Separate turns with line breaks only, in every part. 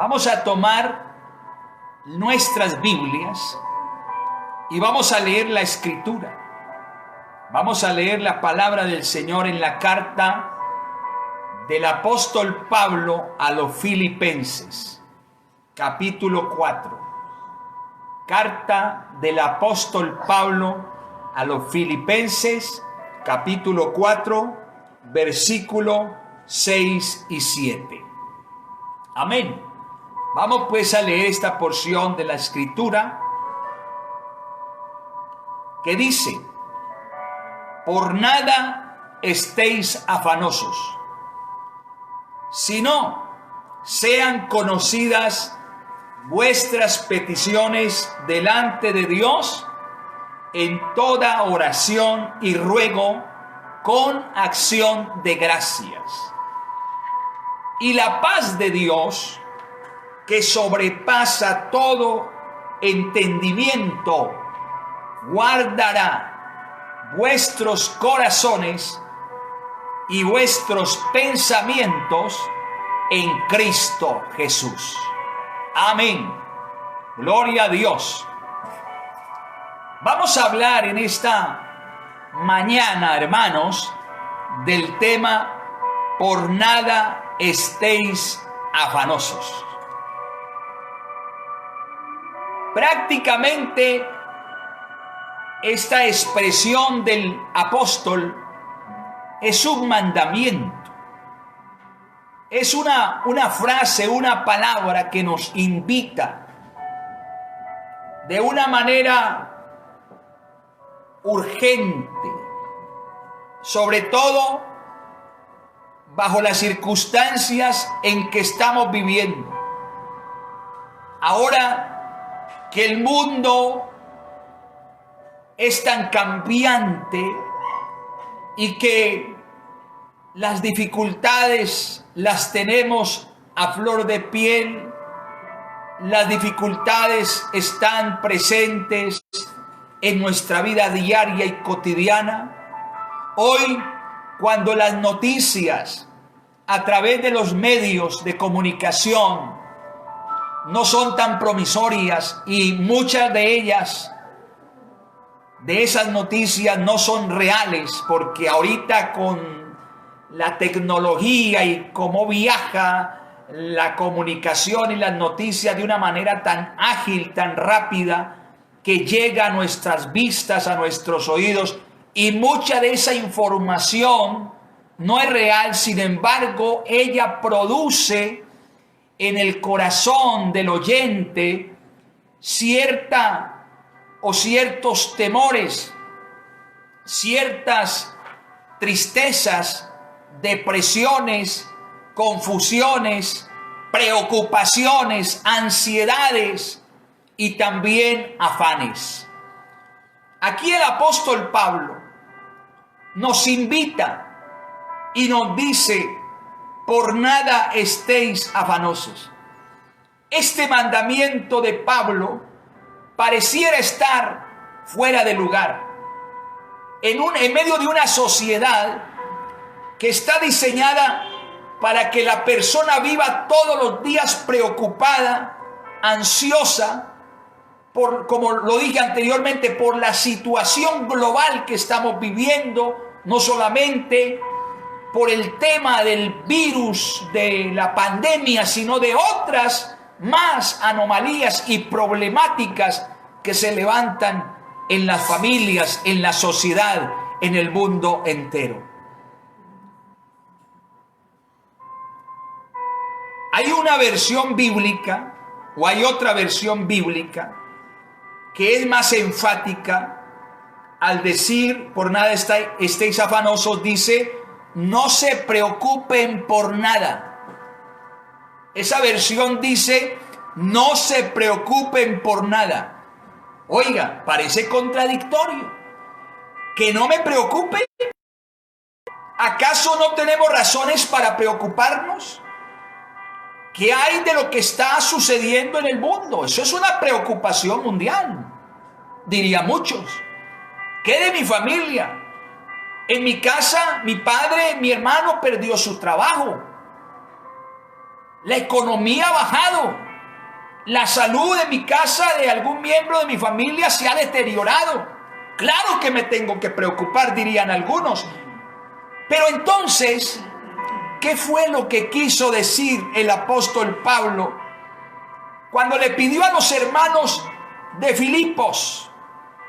Vamos a tomar nuestras Biblias y vamos a leer la Escritura. Vamos a leer la palabra del Señor en la carta del apóstol Pablo a los Filipenses, capítulo 4. Carta del apóstol Pablo a los Filipenses, capítulo 4, versículo 6 y 7. Amén. Vamos pues a leer esta porción de la Escritura que dice: por nada estéis afanosos, sino sean conocidas vuestras peticiones delante de Dios en toda oración y ruego con acción de gracias. Y la paz de Dios, que sobrepasa todo entendimiento, guardará vuestros corazones y vuestros pensamientos en Cristo Jesús. Amén. Gloria a Dios. Vamos a hablar en esta mañana, hermanos, del tema por nada estéis afanosos. Prácticamente esta expresión del apóstol es un mandamiento. Es una frase, una palabra que nos invita de una manera urgente, sobre todo bajo las circunstancias en que estamos viviendo. Ahora que el mundo es tan cambiante y que las dificultades las tenemos a flor de piel, las dificultades están presentes en nuestra vida diaria y cotidiana. Hoy, cuando las noticias a través de los medios de comunicación no son tan promisorias y muchas de ellas, de esas noticias, no son reales, porque ahorita con la tecnología y cómo viaja la comunicación y las noticias de una manera tan ágil, tan rápida, que llega a nuestras vistas, a nuestros oídos, y mucha de esa información no es real. Sin embargo, ella produce en el corazón del oyente cierta o ciertos temores, ciertas tristezas, depresiones, confusiones, preocupaciones, ansiedades y también afanes. Aquí el apóstol Pablo nos invita y nos dice: por nada estéis afanosos. Este mandamiento de Pablo pareciera estar fuera de lugar en medio de una sociedad que está diseñada para que la persona viva todos los días preocupada, ansiosa, como lo dije anteriormente, por la situación global que estamos viviendo, no solamente por el tema del virus, de la pandemia, sino de otras más anomalías y problemáticas que se levantan en las familias, en la sociedad, en el mundo entero. Hay una versión bíblica, o hay otra versión bíblica, que es más enfática al decir por nada estéis afanosos. Dice: no se preocupen por nada. Esa versión dice: no se preocupen por nada. Oiga, parece contradictorio. ¿Que no me preocupe? ¿Acaso no tenemos razones para preocuparnos? ¿Qué hay de lo que está sucediendo en el mundo? Eso es una preocupación mundial, diría muchos. ¿Qué de mi familia? En mi casa, mi padre, mi hermano perdió su trabajo. La economía ha bajado. La salud de mi casa, de algún miembro de mi familia, se ha deteriorado. Claro que me tengo que preocupar, dirían algunos. Pero entonces, ¿qué fue lo que quiso decir el apóstol Pablo cuando le pidió a los hermanos de Filipos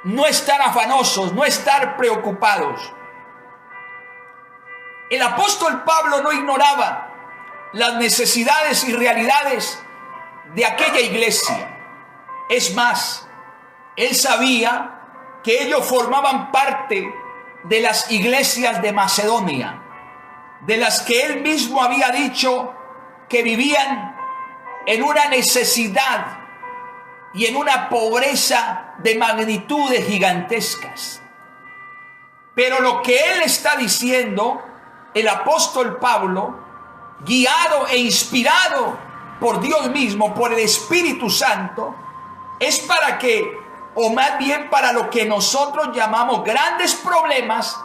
no estar afanosos, no estar preocupados? El apóstol Pablo no ignoraba las necesidades y realidades de aquella iglesia. Es más, él sabía que ellos formaban parte de las iglesias de Macedonia, de las que él mismo había dicho que vivían en una necesidad y en una pobreza de magnitudes gigantescas. Pero lo que él está diciendo, el apóstol Pablo, guiado e inspirado por Dios mismo, por el Espíritu Santo, es para que, o más bien para lo que nosotros llamamos grandes problemas,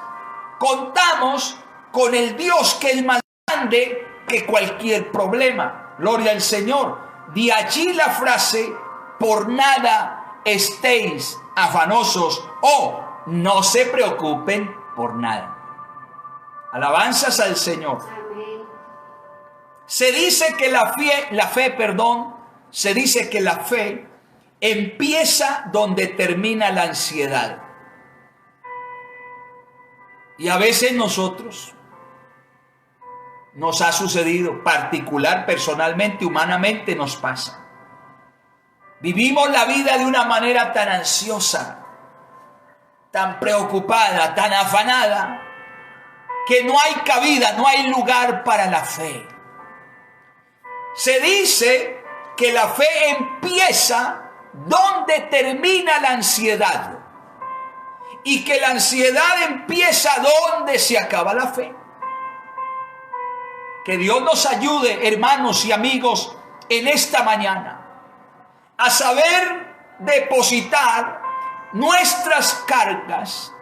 contamos con el Dios que es más grande que cualquier problema. Gloria al Señor. De allí la frase, por nada estéis afanosos, o no se preocupen por nada. Alabanzas al Señor. Se dice que la fe empieza donde termina la ansiedad. Y a veces nosotros nos ha sucedido, personalmente, humanamente nos pasa. Vivimos la vida de una manera tan ansiosa, tan preocupada, tan afanada, que no hay cabida, no hay lugar para la fe. Se dice que la fe empieza donde termina la ansiedad y que la ansiedad empieza donde se acaba la fe. Que Dios nos ayude, hermanos y amigos, en esta mañana a saber depositar nuestras cargas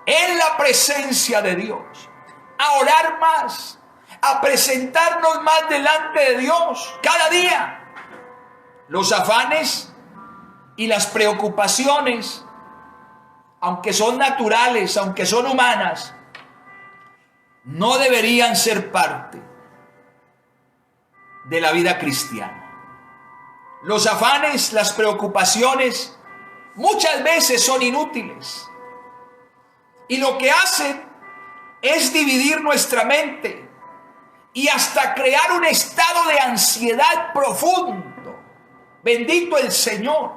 en la presencia de Dios, a orar más, a presentarnos más delante de Dios cada día. Los afanes y las preocupaciones, aunque son naturales, aunque son humanas, no deberían ser parte de la vida cristiana. Los afanes, las preocupaciones, muchas veces son inútiles. Y lo que hacen es dividir nuestra mente y hasta crear un estado de ansiedad profundo. Bendito el Señor.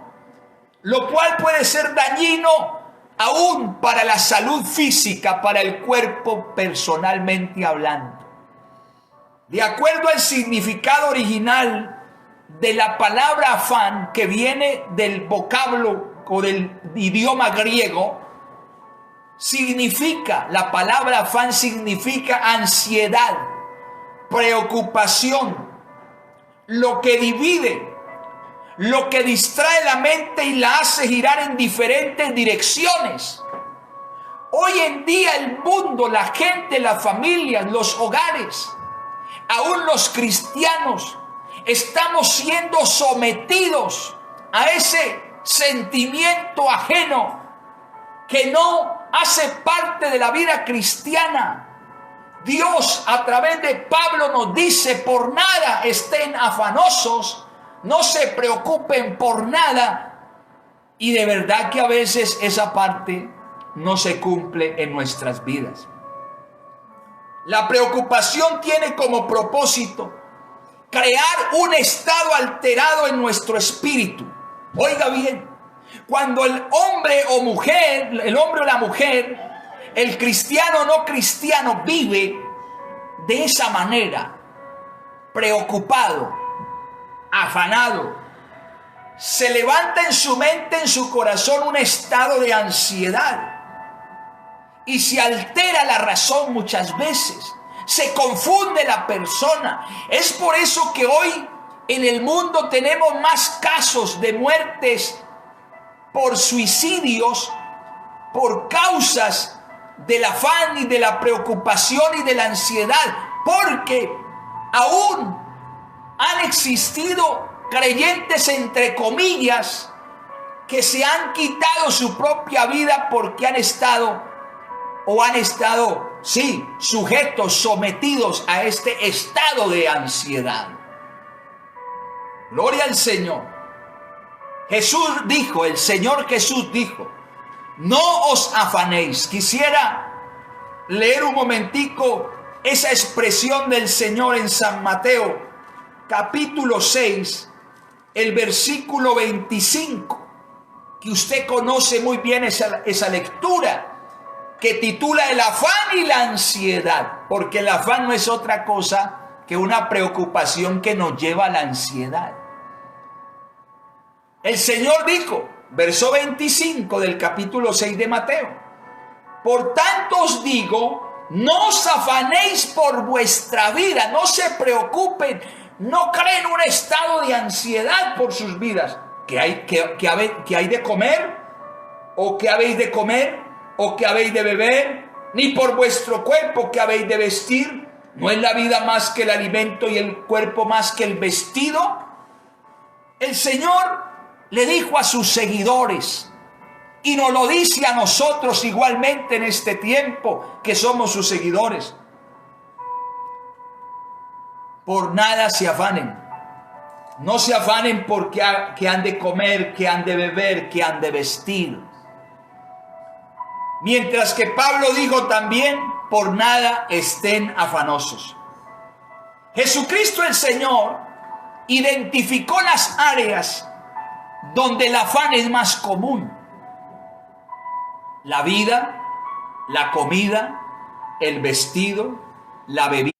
Lo cual puede ser dañino aún para la salud física, para el cuerpo personalmente hablando. De acuerdo al significado original de la palabra afán, que viene del vocablo o del idioma griego, la palabra afán significa ansiedad, preocupación, lo que divide, lo que distrae la mente y la hace girar en diferentes direcciones. Hoy en día el mundo, la gente, las familias, los hogares, aún los cristianos, estamos siendo sometidos a ese sentimiento ajeno que no hace parte de la vida cristiana. Dios, a través de Pablo, nos dice: por nada estén afanosos, no se preocupen por nada. Y de verdad que a veces esa parte no se cumple en nuestras vidas. La preocupación tiene como propósito crear un estado alterado en nuestro espíritu. Oiga bien, cuando el hombre o la mujer, el cristiano o no cristiano, vive de esa manera, preocupado, afanado, se levanta en su mente, en su corazón, un estado de ansiedad. Y se altera la razón muchas veces. Se confunde la persona. Es por eso que hoy en el mundo tenemos más casos de muertes por suicidios, por causas del afán y de la preocupación y de la ansiedad. Porque aún han existido creyentes entre comillas que se han quitado su propia vida porque han estado sujetos, sometidos a este estado de ansiedad. Gloria al Señor. Jesús dijo, el Señor Jesús dijo, no os afanéis. Quisiera leer un momentico esa expresión del Señor en San Mateo, capítulo 6, el versículo 25, que usted conoce muy bien esa lectura, que titula El afán y la ansiedad, porque el afán no es otra cosa que una preocupación que nos lleva a la ansiedad. El Señor dijo, verso 25 del capítulo 6 de Mateo, por tanto os digo, no os afanéis por vuestra vida, no se preocupen, no creen un estado de ansiedad por sus vidas. ¿Qué hay de comer? ¿O qué habéis de comer? ¿O qué habéis de beber? Ni por vuestro cuerpo, ¿qué habéis de vestir? ¿No es la vida más que el alimento y el cuerpo más que el vestido? El Señor le dijo a sus seguidores, y nos lo dice a nosotros igualmente en este tiempo que somos sus seguidores: por nada se afanen. No se afanen porque que han de comer, que han de beber, que han de vestir. Mientras que Pablo dijo también, por nada estén afanosos. Jesucristo el Señor identificó las áreas donde el afán es más común: la vida, la comida, el vestido, la bebida.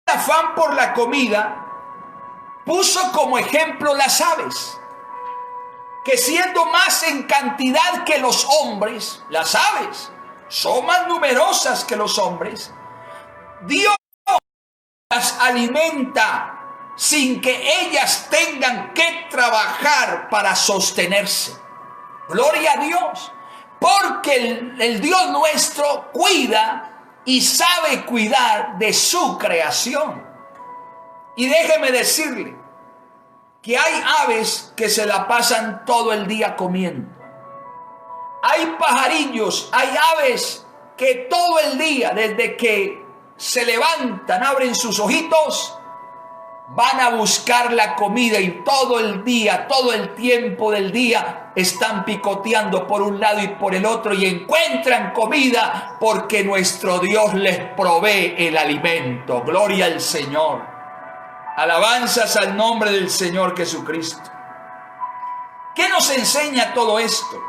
El afán por la comida puso como ejemplo las aves, que siendo más en cantidad que los hombres, las aves son más numerosas que los hombres, Dios las alimenta sin que ellas tengan que trabajar para sostenerse. Gloria a Dios, porque el Dios nuestro cuida y sabe cuidar de su creación. Y déjeme decirle que hay aves que se la pasan todo el día comiendo. Hay pajarillos, hay aves que todo el día, desde que se levantan, abren sus ojitos, van a buscar la comida, y todo el día, todo el tiempo del día están picoteando por un lado y por el otro y encuentran comida, porque nuestro Dios les provee el alimento. Gloria al Señor. Alabanzas al nombre del Señor Jesucristo. ¿Qué nos enseña todo esto?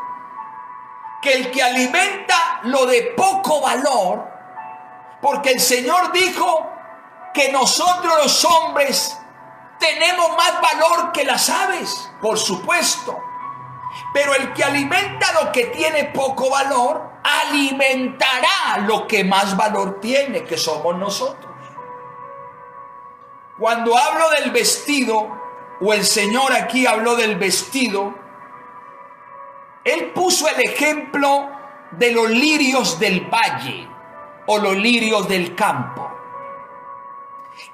Que el que alimenta lo de poco valor, porque el Señor dijo que nosotros los hombres tenemos más valor que las aves, por supuesto. Pero el que alimenta lo que tiene poco valor, alimentará lo que más valor tiene, que somos nosotros. Cuando hablo del vestido, o el Señor aquí habló del vestido, Él puso el ejemplo de los lirios del valle o los lirios del campo.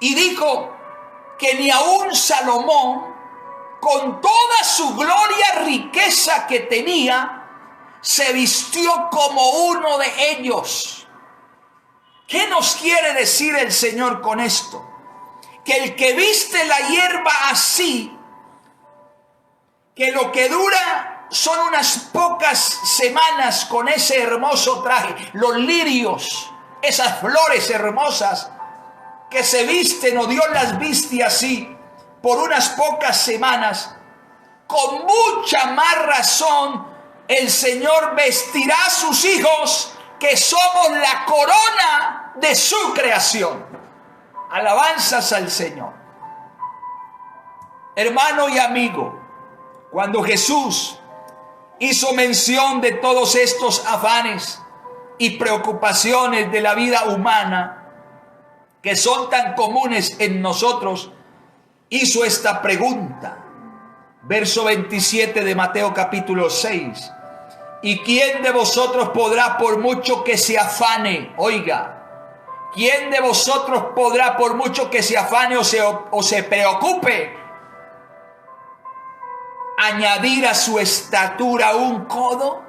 Y dijo que ni aun Salomón, con toda su gloria, riqueza que tenía, se vistió como uno de ellos. ¿Qué nos quiere decir el Señor con esto? Que el que viste la hierba así, que lo que dura son unas pocas semanas con ese hermoso traje, los lirios, esas flores hermosas que se visten, o Dios las viste así por unas pocas semanas, con mucha más razón el Señor vestirá a sus hijos, que somos la corona de su creación. Alabanzas al Señor. Hermano y amigo, cuando Jesús hizo mención de todos estos afanes y preocupaciones de la vida humana, que son tan comunes en nosotros, hizo esta pregunta. Verso 27 de Mateo capítulo 6. ¿Y quién de vosotros podrá, por mucho que se afane, oiga, ¿Quién de vosotros podrá, por mucho que se afane o se preocupe, añadir a su estatura un codo?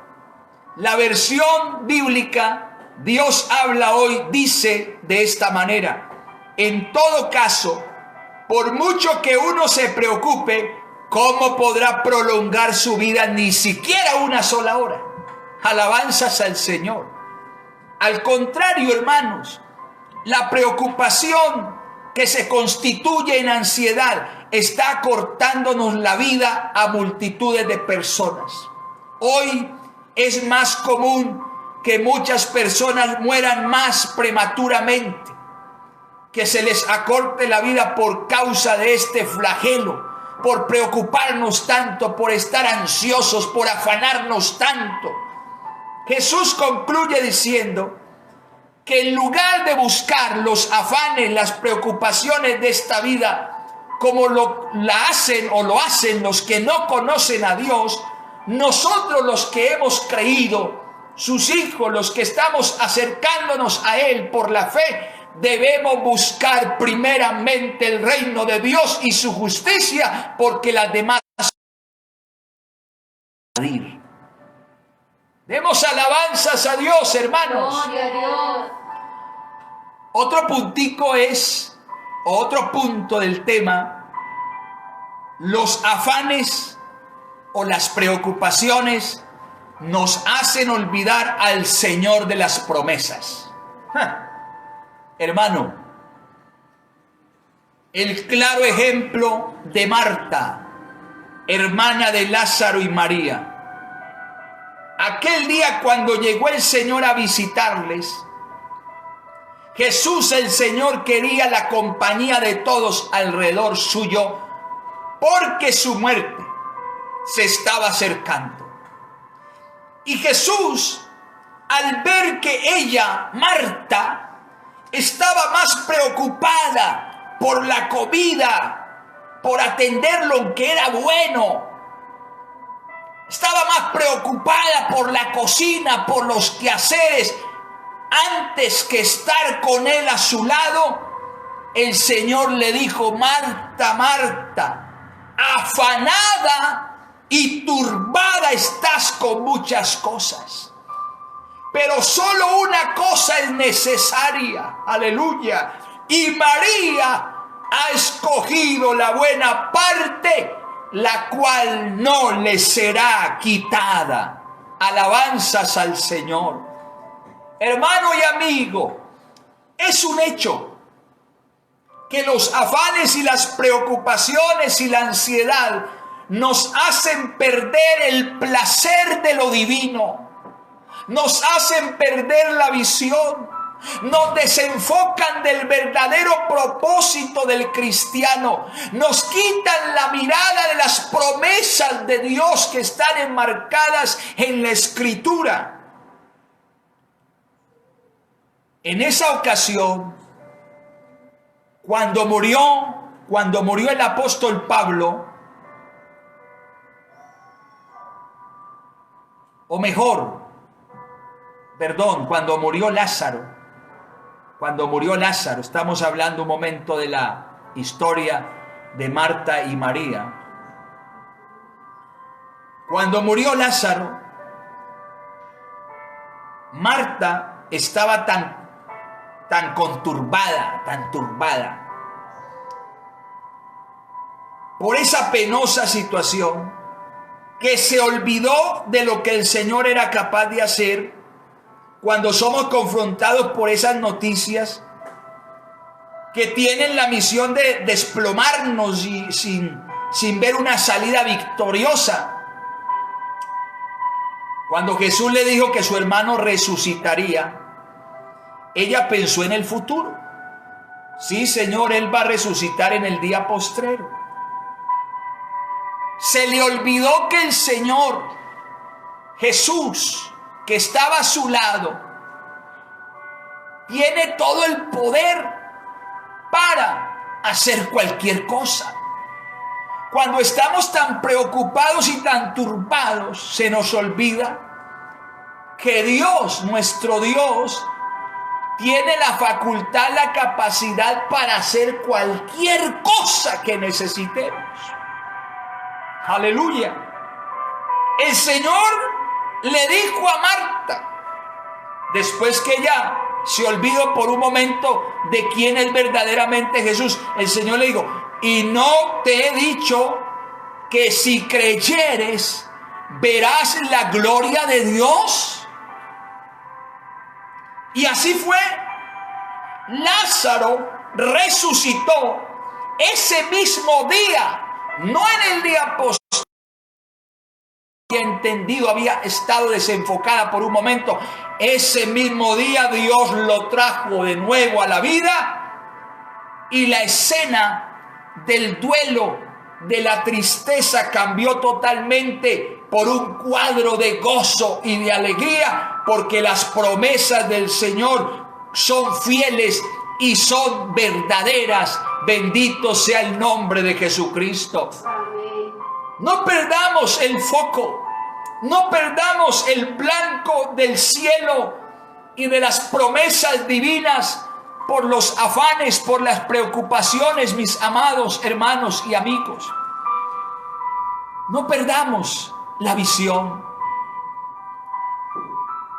La versión bíblica, Dios habla hoy, dice de esta manera: en todo caso, por mucho que uno se preocupe, ¿cómo podrá prolongar su vida ni siquiera una sola hora? Alabanzas al Señor. Al contrario, hermanos, la preocupación que se constituye en ansiedad está acortándonos la vida a multitudes de personas. Hoy es más común que muchas personas mueran más prematuramente, que se les acorte la vida por causa de este flagelo, por preocuparnos tanto, por estar ansiosos, por afanarnos tanto. Jesús concluye diciendo que en lugar de buscar los afanes, las preocupaciones de esta vida, como lo hacen los que no conocen a Dios, nosotros los que hemos creído, sus hijos, los que estamos acercándonos a Él por la fe, debemos buscar primeramente el reino de Dios y su justicia, porque las demás demos alabanzas a Dios, hermanos.
Gloria a Dios.
Otro punto del tema: los afanes o las preocupaciones nos hacen olvidar al Señor de las promesas. Hermano, el claro ejemplo de Marta, hermana de Lázaro y María. Aquel día cuando llegó el Señor a visitarles, Jesús el Señor quería la compañía de todos alrededor suyo, porque su muerte se estaba acercando. Y Jesús, al ver que ella, Marta, estaba más preocupada por la comida, por atender lo que era bueno, estaba más preocupada por la cocina, por los quehaceres, antes que estar con Él a su lado, el Señor le dijo: Marta, Marta, afanada y turbada estás con muchas cosas, pero solo una cosa es necesaria. Aleluya. Y María ha escogido la buena parte, la cual no le será quitada. Alabanzas al Señor. Hermano y amigo, es un hecho que los afanes y las preocupaciones y la ansiedad nos hacen perder el placer de lo divino, nos hacen perder la visión, nos desenfocan del verdadero propósito del cristiano, nos quitan la mirada de las promesas de Dios que están enmarcadas en la Escritura. En esa ocasión, cuando murió el apóstol Pablo, o mejor, perdón, cuando murió Lázaro, estamos hablando un momento de la historia de Marta y María. Cuando murió Lázaro, Marta estaba tan turbada por esa penosa situación, que se olvidó de lo que el Señor era capaz de hacer cuando somos confrontados por esas noticias que tienen la misión de desplomarnos y sin ver una salida victoriosa. Cuando Jesús le dijo que su hermano resucitaría, ella pensó en el futuro. Sí, Señor, Él va a resucitar en el día postrero. Se le olvidó que el Señor Jesús, que estaba a su lado, tiene todo el poder para hacer cualquier cosa. Cuando estamos tan preocupados y tan turbados, se nos olvida que Dios, nuestro Dios, tiene la facultad, la capacidad para hacer cualquier cosa que necesitemos. Aleluya. El Señor le dijo a Marta, después que ella se olvidó por un momento de quién es verdaderamente Jesús, el Señor le dijo, y no te he dicho que si creyeres verás la gloria de Dios. Y así fue. Lázaro resucitó ese mismo día, no en el día posterior. Entendido, había estado desenfocada por un momento. Ese mismo día Dios lo trajo de nuevo a la vida y la escena del duelo, de la tristeza cambió totalmente por un cuadro de gozo y de alegría, porque las promesas del Señor son fieles y son verdaderas. Bendito sea el nombre de Jesucristo. No perdamos el foco, no perdamos el blanco del cielo y de las promesas divinas por los afanes, por las preocupaciones, mis amados hermanos y amigos. No perdamos la visión.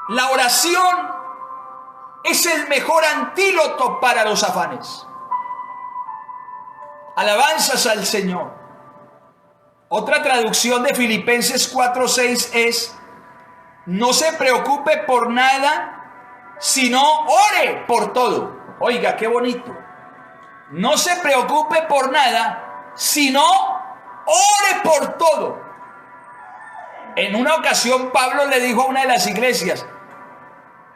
La oración es el mejor antídoto para los afanes. Alabanzas al Señor. Otra traducción de Filipenses 4:6 es: no se preocupe por nada, sino ore por todo. Oiga, qué bonito. No se preocupe por nada, sino ore por todo. En una ocasión Pablo le dijo a una de las iglesias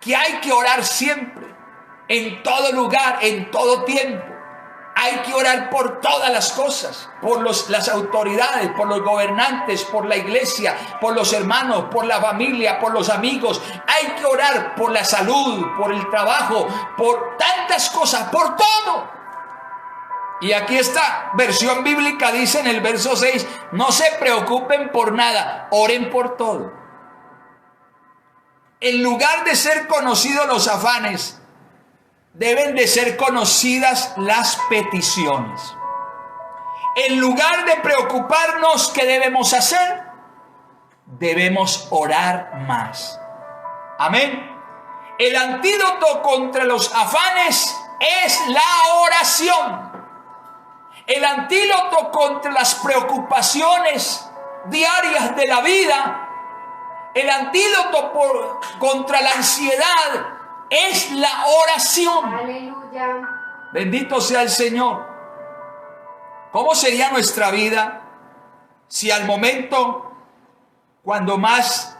que hay que orar siempre, en todo lugar, en todo tiempo. Hay que orar por todas las cosas, por las autoridades, por los gobernantes, por la iglesia, por los hermanos, por la familia, por los amigos. Hay que orar por la salud, por el trabajo, por tantas cosas, por todo. Y aquí esta versión bíblica dice en el verso 6, no se preocupen por nada, oren por todo. En lugar de ser conocidos los afanes, deben de ser conocidas las peticiones. En lugar de preocuparnos, ¿qué debemos hacer? Debemos orar más. Amén. El antídoto contra los afanes es la oración. El antídoto contra las preocupaciones diarias de la vida, el antídoto contra la ansiedad, es la oración.
Aleluya.
Bendito sea el Señor. ¿Cómo sería nuestra vida si al momento, cuando más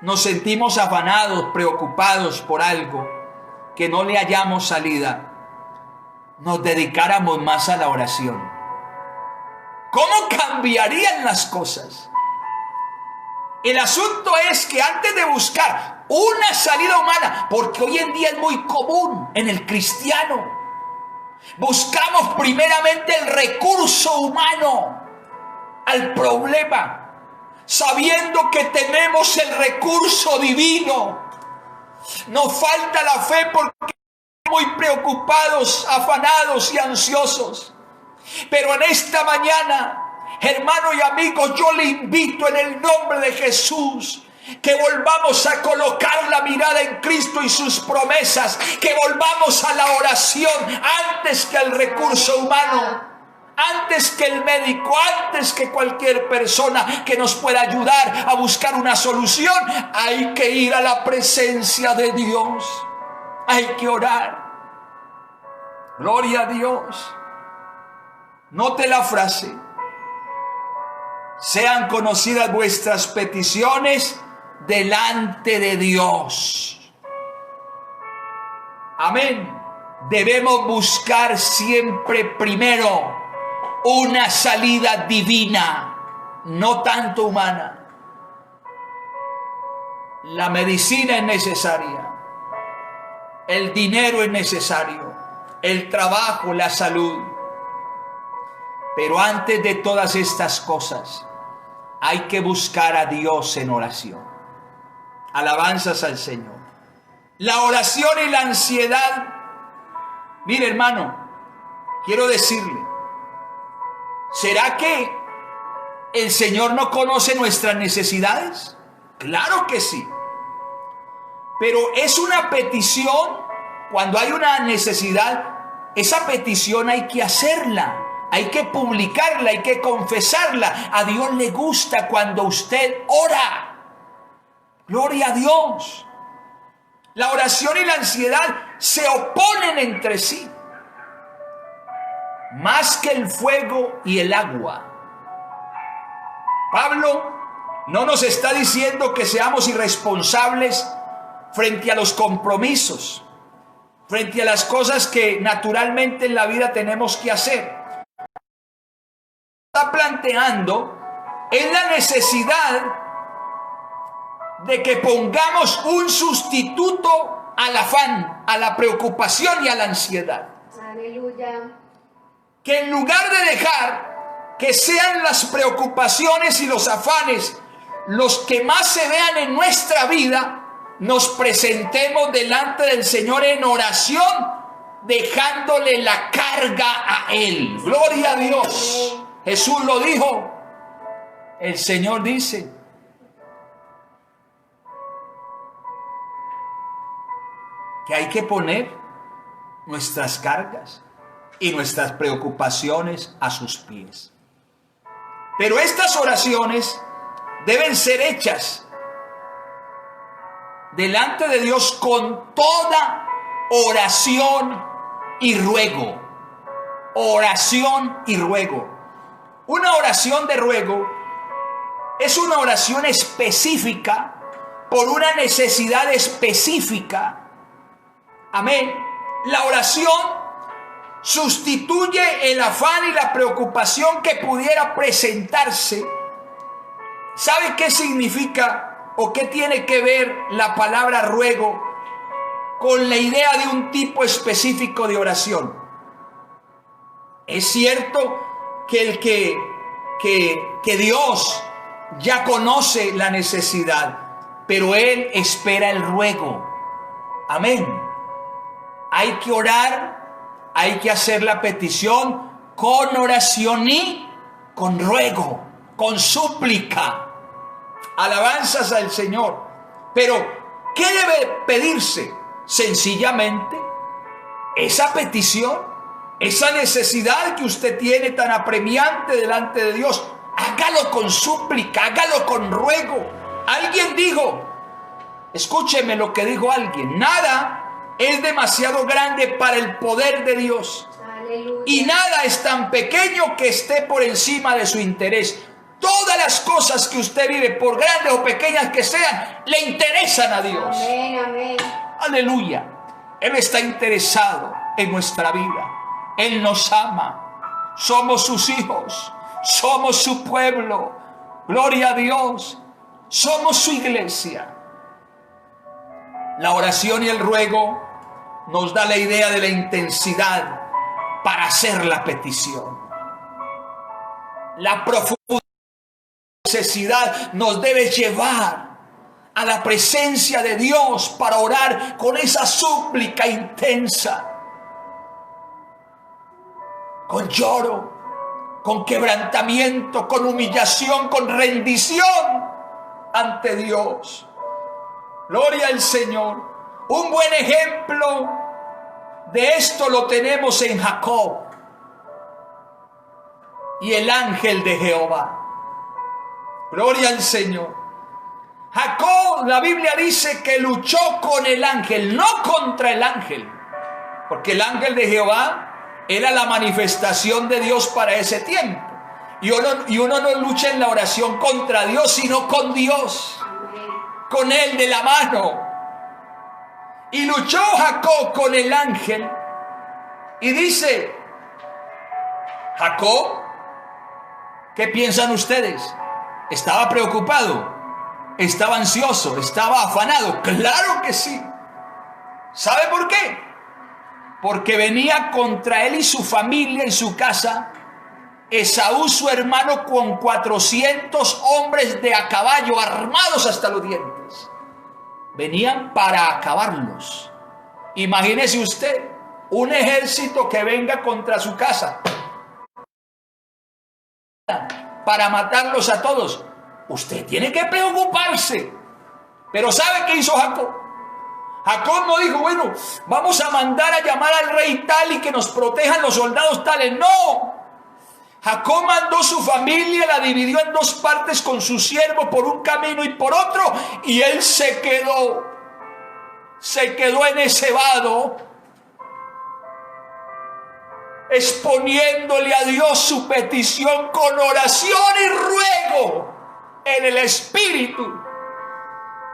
nos sentimos afanados, preocupados por algo, que no le hallamos salida, nos dedicáramos más a la oración? ¿Cómo cambiarían las cosas? El asunto es que antes de buscar una salida humana, porque hoy en día es muy común en el cristiano, buscamos primeramente el recurso humano al problema, sabiendo que tenemos el recurso divino. Nos falta la fe porque estamos muy preocupados, afanados y ansiosos. Pero en esta mañana, hermano y amigo, yo le invito en el nombre de Jesús que volvamos a colocar la mirada en Cristo y sus promesas, que volvamos a la oración antes que al recurso humano, antes que el médico, antes que cualquier persona que nos pueda ayudar a buscar una solución. Hay que ir a la presencia de Dios, hay que orar. Gloria a Dios. Note la frase: sean conocidas vuestras peticiones delante de Dios. Amén. Debemos buscar siempre primero una salida divina, no tanto humana. La medicina es necesaria, el dinero es necesario, el trabajo, la salud. Pero antes de todas estas cosas, hay que buscar a Dios en oración. Alabanzas al Señor. La oración y la ansiedad. Mire, hermano, quiero decirle, ¿será que el Señor no conoce nuestras necesidades? Claro que sí. Pero es una petición, cuando hay una necesidad, esa petición hay que hacerla, hay que publicarla, hay que confesarla. A Dios le gusta cuando usted ora. Gloria a Dios. La oración y la ansiedad se oponen entre sí, más que el fuego y el agua. Pablo no nos está diciendo que seamos irresponsables frente a los compromisos, frente a las cosas que naturalmente en la vida tenemos que hacer. Está planteando es la necesidad de que pongamos un sustituto al afán, a la preocupación y a la ansiedad.
Aleluya.
Que en lugar de dejar que sean las preocupaciones y los afanes los que más se vean en nuestra vida, nos presentemos delante del Señor en oración, dejándole la carga a Él. Gloria a Dios. Jesús lo dijo. El Señor dice: que hay que poner nuestras cargas y nuestras preocupaciones a sus pies. Pero estas oraciones deben ser hechas delante de Dios con toda oración y ruego. Oración y ruego. Una oración de ruego es una oración específica por una necesidad específica. Amén. La oración sustituye el afán y la preocupación que pudiera presentarse. ¿Sabe qué significa o qué tiene que ver la palabra ruego con la idea de un tipo específico de oración? Es cierto que Dios ya conoce la necesidad, pero Él espera el ruego. Amén. Hay que orar, hay que hacer la petición con oración y con ruego, con súplica. Alabanzas al Señor. Pero, ¿qué debe pedirse? Sencillamente, esa petición, esa necesidad que usted tiene tan apremiante delante de Dios, hágalo con súplica, hágalo con ruego. Alguien dijo, escúcheme lo que dijo alguien: nada es demasiado grande para el poder de Dios.
Aleluya.
Y nada es tan pequeño que esté por encima de su interés. Todas las cosas que usted vive, por grandes o pequeñas que sean, le interesan a Dios.
Amén, amén.
Aleluya. Él está interesado en nuestra vida. Él nos ama. Somos sus hijos. Somos su pueblo. Gloria a Dios. Somos su iglesia. La oración y el ruego nos da la idea de la intensidad para hacer la petición. La profunda necesidad nos debe llevar a la presencia de Dios para orar con esa súplica intensa, con lloro, con quebrantamiento, con humillación, con rendición ante Dios. Gloria al Señor. Un buen ejemplo de esto lo tenemos en Jacob y el ángel de Jehová. Gloria al Señor. Jacob, la Biblia dice que luchó con el ángel, no contra el ángel, porque el ángel de Jehová era la manifestación de Dios para ese tiempo. Y uno no lucha en la oración contra Dios, sino con Dios, con Él de la mano. Y luchó Jacob con el ángel y dice: Jacob, ¿qué piensan ustedes? ¿Estaba preocupado? ¿Estaba ansioso? ¿Estaba afanado? Claro que sí. ¿Sabe por qué? Porque venía contra él y su familia y su casa Esaú, su hermano, con 400 hombres de a caballo, armados hasta los dientes. venían para acabarlos. Imagínese usted un ejército que venga contra su casa para matarlos a todos. Usted tiene que preocuparse. Pero ¿sabe qué hizo Jacob? Jacob no dijo, bueno, vamos a mandar a llamar al rey tal y que nos protejan los soldados tales. No. Jacob mandó su familia, la dividió en dos partes con su siervo por un camino y por otro, y él se quedó en ese vado, exponiéndole a Dios su petición con oración y ruego en el espíritu.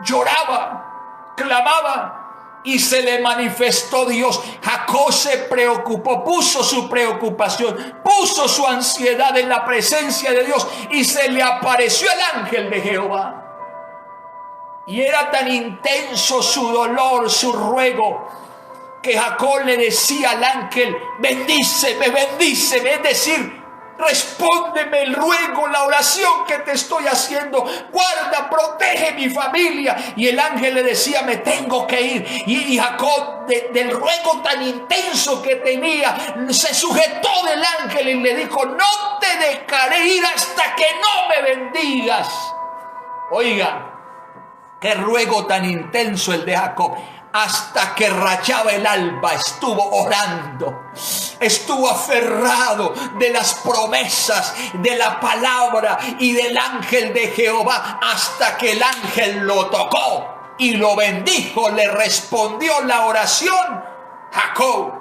Lloraba, clamaba, y se le manifestó Dios. Jacob se preocupó, puso su preocupación, puso su ansiedad en la presencia de Dios, y se le apareció el ángel de Jehová. Y era tan intenso su dolor, su ruego, que Jacob le decía al ángel, bendíceme, es decir, respóndeme el ruego, la oración que te estoy haciendo, guarda, protege mi familia. Y el ángel le decía, me tengo que ir. Y Jacob, del ruego tan intenso que tenía, se sujetó del ángel y le dijo, no te dejaré ir hasta que no me bendigas. Oiga, qué ruego tan intenso el de Jacob. Hasta que rayaba el alba estuvo orando, estuvo aferrado de las promesas, de la palabra y del ángel de Jehová, hasta que el ángel lo tocó y lo bendijo, le respondió la oración. Jacob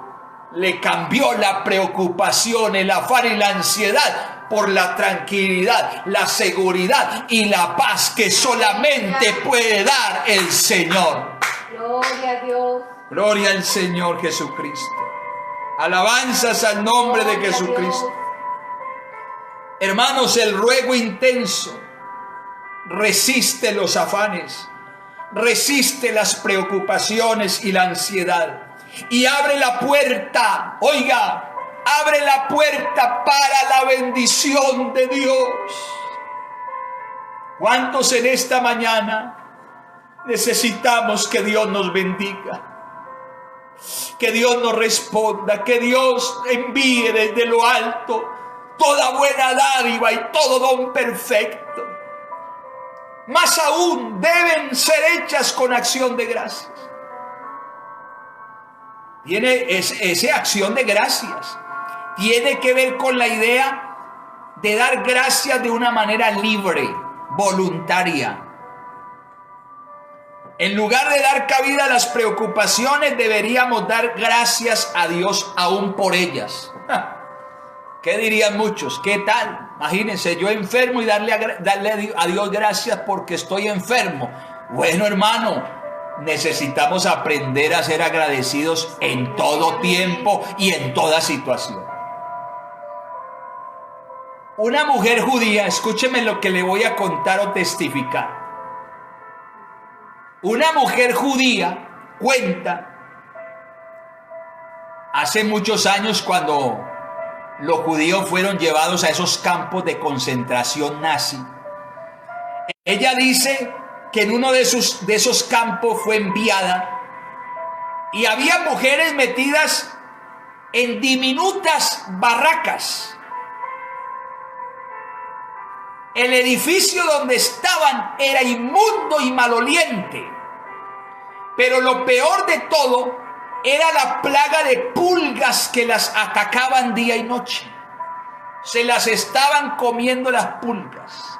le cambió la preocupación, el afán y la ansiedad por la tranquilidad, la seguridad y la paz que solamente puede dar el Señor.
Gloria a Dios.
Gloria al Señor Jesucristo. Alabanzas al nombre de Jesucristo. Hermanos, el ruego intenso resiste los afanes, resiste las preocupaciones y la ansiedad, y abre la puerta, oiga, abre la puerta para la bendición de Dios. ¿Cuántos en esta mañana necesitamos que Dios nos bendiga? Que Dios nos responda, que Dios envíe desde lo alto toda buena dádiva y todo don perfecto. Más aún, deben ser hechas con acción de gracias. Esa acción de gracias tiene que ver con la idea de dar gracias de una manera libre, voluntaria. En lugar de dar cabida a las preocupaciones, deberíamos dar gracias a Dios aún por ellas. ¿Qué dirían muchos? ¿Qué tal? Imagínense, yo enfermo y darle a Dios gracias porque estoy enfermo. Bueno, hermano, necesitamos aprender a ser agradecidos en todo tiempo y en toda situación. Una mujer judía, escúcheme lo que le voy a contar o testificar. Una mujer judía cuenta, hace muchos años, cuando los judíos fueron llevados a esos campos de concentración nazi. Ella dice que en uno de esos campos fue enviada y había mujeres metidas en diminutas barracas. El edificio donde estaban era inmundo y maloliente, pero lo peor de todo era la plaga de pulgas que las atacaban día y noche. Se las estaban comiendo las pulgas.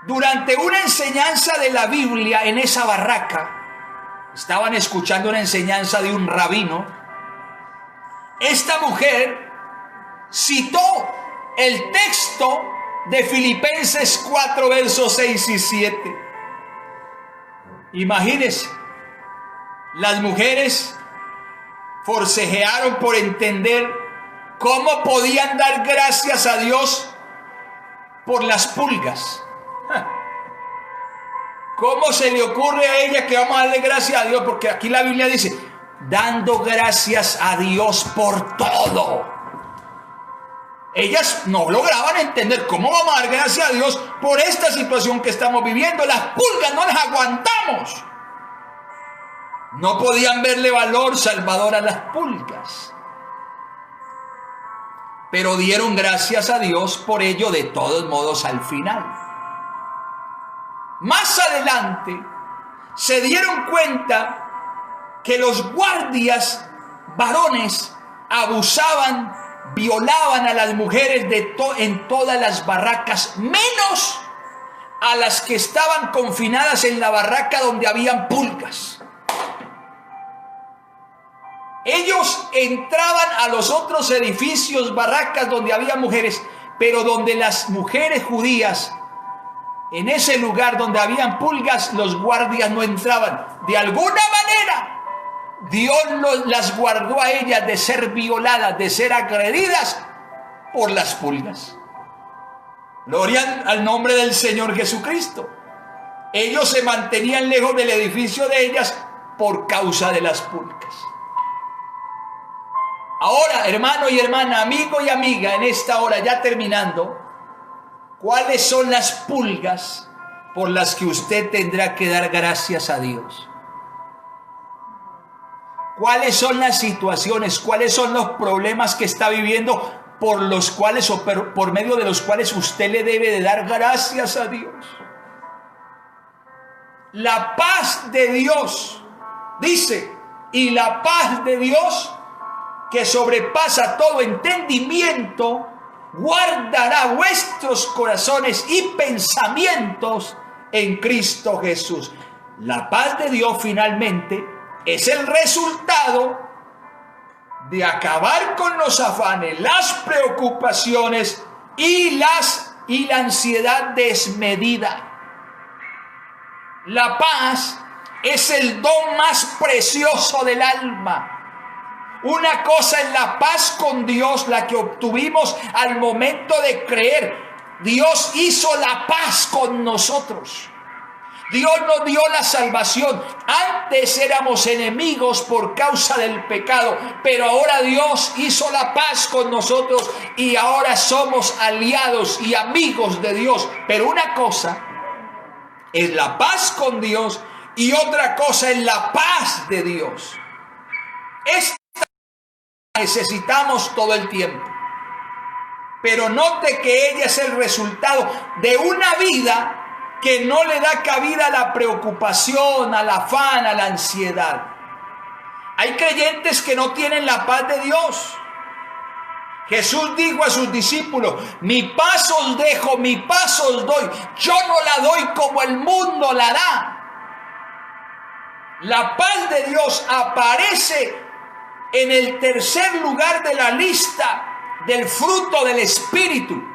Durante una enseñanza de la Biblia en esa barraca, estaban escuchando una enseñanza de un rabino. Esta mujer citó el texto de Filipenses 4, versos 6 y 7. Imagínense, las mujeres forcejearon por entender cómo podían dar gracias a Dios por las pulgas. ¿Cómo se le ocurre a ella que vamos a darle gracias a Dios? Porque aquí la Biblia dice, dando gracias a Dios por todo. Ellas no lograban entender cómo vamos a dar gracias a Dios por esta situación que estamos viviendo. Las pulgas no las aguantamos. No podían verle valor salvador a las pulgas. Pero dieron gracias a Dios por ello de todos modos al final. Más adelante se dieron cuenta que los guardias varones abusaban, violaban a las mujeres en todas las barracas, menos a las que estaban confinadas en la barraca donde habían pulgas. Ellos entraban a los otros edificios, barracas donde había mujeres, pero donde las mujeres judías, en ese lugar donde habían pulgas, los guardias no entraban. De alguna manera, Dios las guardó a ellas de ser violadas, de ser agredidas por las pulgas. Gloria al nombre del Señor Jesucristo. Ellos se mantenían lejos del edificio de ellas por causa de las pulgas. Ahora, hermano y hermana, amigo y amiga, en esta hora ya terminando, ¿cuáles son las pulgas por las que usted tendrá que dar gracias a Dios? ¿Cuáles son las situaciones, cuáles son los problemas que está viviendo por los cuales o por medio de los cuales usted le debe de dar gracias a Dios? La paz de Dios, dice, y la paz de Dios que sobrepasa todo entendimiento, guardará vuestros corazones y pensamientos en Cristo Jesús. La paz de Dios finalmente es el resultado de acabar con los afanes, las preocupaciones y la ansiedad desmedida. La paz es el don más precioso del alma. Una cosa es la paz con Dios, la que obtuvimos al momento de creer. Dios hizo la paz con nosotros. Dios nos dio la salvación. Antes éramos enemigos por causa del pecado, pero ahora Dios hizo la paz con nosotros y ahora somos aliados y amigos de Dios. Pero una cosa es la paz con Dios y otra cosa es la paz de Dios. Esta necesitamos todo el tiempo. Pero note que ella es el resultado de una vida que no le da cabida a la preocupación, al afán, a la ansiedad. Hay creyentes que no tienen la paz de Dios. Jesús dijo a sus discípulos: mi paz os dejo, mi paz os doy. Yo no la doy como el mundo la da. La paz de Dios aparece en el tercer lugar de la lista del fruto del Espíritu.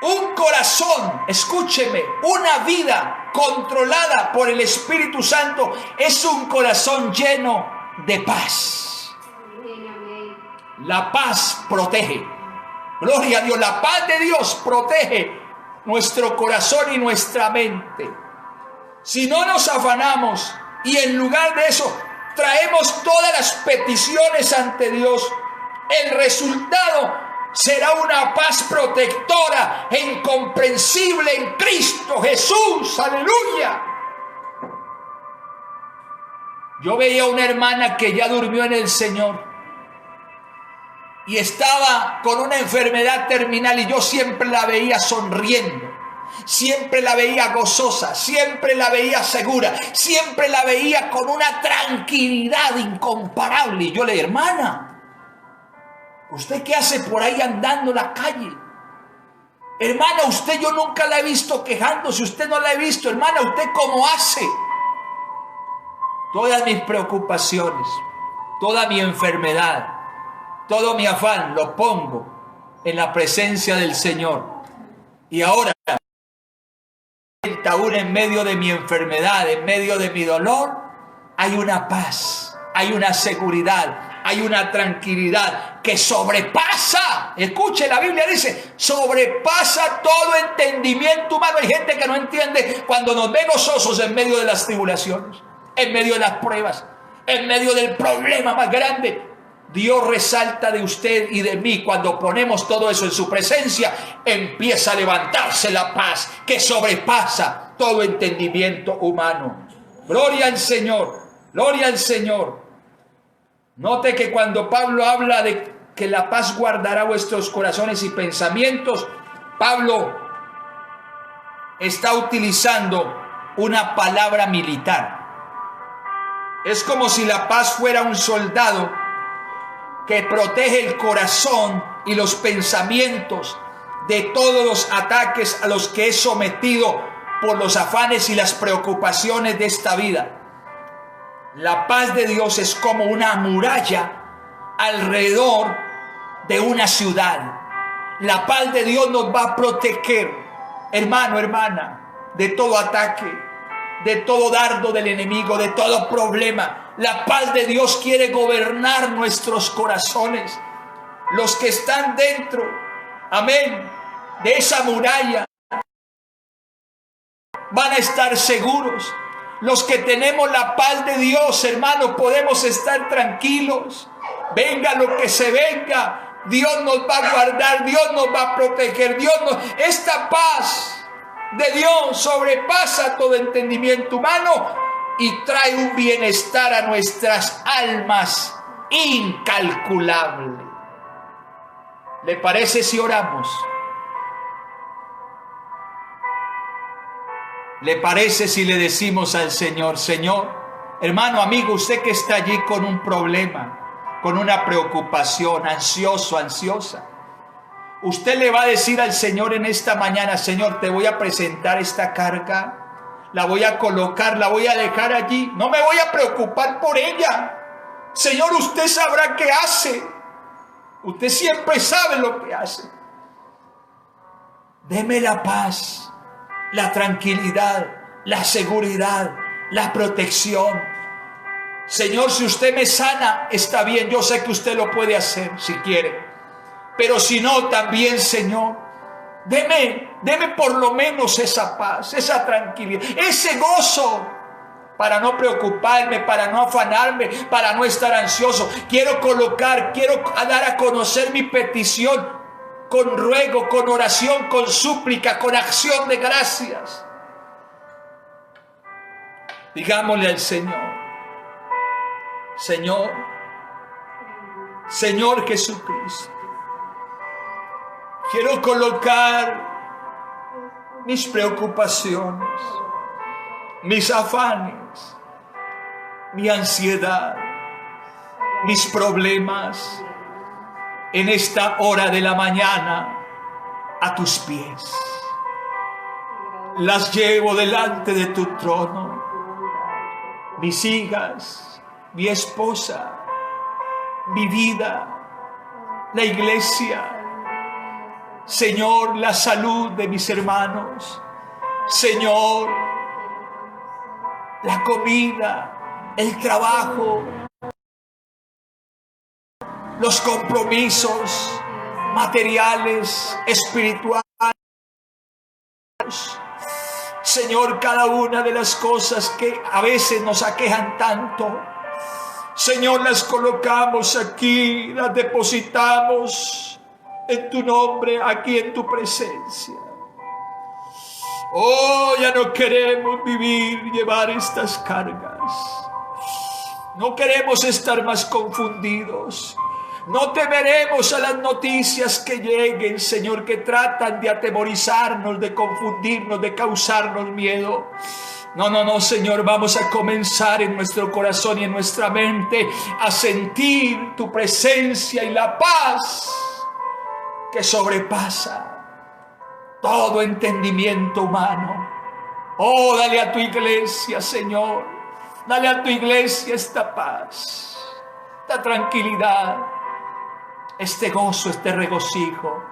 Un corazón, escúcheme, una vida controlada por el Espíritu Santo es un corazón lleno de paz. La paz protege. Gloria a Dios, la paz de Dios protege nuestro corazón y nuestra mente. Si no nos afanamos y en lugar de eso traemos todas las peticiones ante Dios, el resultado será una paz protectora e incomprensible en Cristo Jesús. ¡Aleluya! Yo veía una hermana que ya durmió en el Señor y estaba con una enfermedad terminal, y yo siempre la veía sonriendo, siempre la veía gozosa, siempre la veía segura, siempre la veía con una tranquilidad incomparable. Y yo le dije: hermana, ¿usted qué hace por ahí andando en la calle? Hermana, usted, yo nunca la he visto quejándose, usted no la he visto. Hermana, ¿usted cómo hace? Todas mis preocupaciones, toda mi enfermedad, todo mi afán lo pongo en la presencia del Señor. Y ahora, aún en medio de mi enfermedad, en medio de mi dolor, hay una paz, hay una seguridad, hay una tranquilidad que sobrepasa. Escuche, la Biblia dice: sobrepasa todo entendimiento humano. Hay gente que no entiende cuando nos ve gozosos en medio de las tribulaciones, en medio de las pruebas, en medio del problema más grande. Dios resalta de usted y de mí. Cuando ponemos todo eso en su presencia, empieza a levantarse la paz que sobrepasa todo entendimiento humano. Gloria al Señor, gloria al Señor. Note que cuando Pablo habla de que la paz guardará vuestros corazones y pensamientos, Pablo está utilizando una palabra militar. Es como si la paz fuera un soldado que protege el corazón y los pensamientos de todos los ataques a los que es sometido por los afanes y las preocupaciones de esta vida. La paz de Dios es como una muralla alrededor de una ciudad. La paz de Dios nos va a proteger, hermano, hermana, de todo ataque, de todo dardo del enemigo, de todo problema. La paz de Dios quiere gobernar nuestros corazones. Los que están dentro, amén, de esa muralla van a estar seguros. Los que tenemos la paz de Dios, hermanos, podemos estar tranquilos. Venga lo que se venga, Dios nos va a guardar, Dios nos va a proteger. Esta paz de Dios sobrepasa todo entendimiento humano y trae un bienestar a nuestras almas incalculable. ¿Le parece si oramos? ¿Le parece si le decimos al Señor, Señor, hermano, amigo, usted que está allí con un problema, con una preocupación, ansioso, ansiosa, usted le va a decir al Señor en esta mañana, Señor, te voy a presentar esta carga, la voy a colocar, la voy a dejar allí, no me voy a preocupar por ella. Señor, usted sabrá qué hace, usted siempre sabe lo que hace. Deme la paz, la tranquilidad, la seguridad, la protección. Señor, si usted me sana, está bien, yo sé que usted lo puede hacer si quiere. Pero si no, también, Señor, deme por lo menos esa paz, esa tranquilidad, ese gozo, para no preocuparme, para no afanarme, para no estar ansioso. Quiero dar a conocer mi petición con ruego, con oración, con súplica, con acción de gracias. Digámosle al Señor, Señor Jesucristo, quiero colocar mis preocupaciones, mis afanes, mi ansiedad, mis problemas en esta hora de la mañana a tus pies. Las llevo delante de tu trono. Mis hijas, mi esposa, mi vida, la iglesia. Señor, la salud de mis hermanos. Señor, la comida, el trabajo, los compromisos materiales, espirituales. Señor, cada una de las cosas que a veces nos aquejan tanto, Señor, las colocamos aquí, las depositamos en tu nombre, aquí en tu presencia. Oh, ya no queremos llevar estas cargas. No queremos estar más confundidos. No temeremos a las noticias que lleguen, Señor, que tratan de atemorizarnos, de confundirnos, de causarnos miedo. No, Señor, vamos a comenzar en nuestro corazón y en nuestra mente a sentir tu presencia y la paz que sobrepasa todo entendimiento humano. Oh, dale a tu iglesia, Señor, dale a tu iglesia esta paz, esta tranquilidad, este gozo, este regocijo,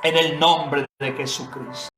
en el nombre de Jesucristo.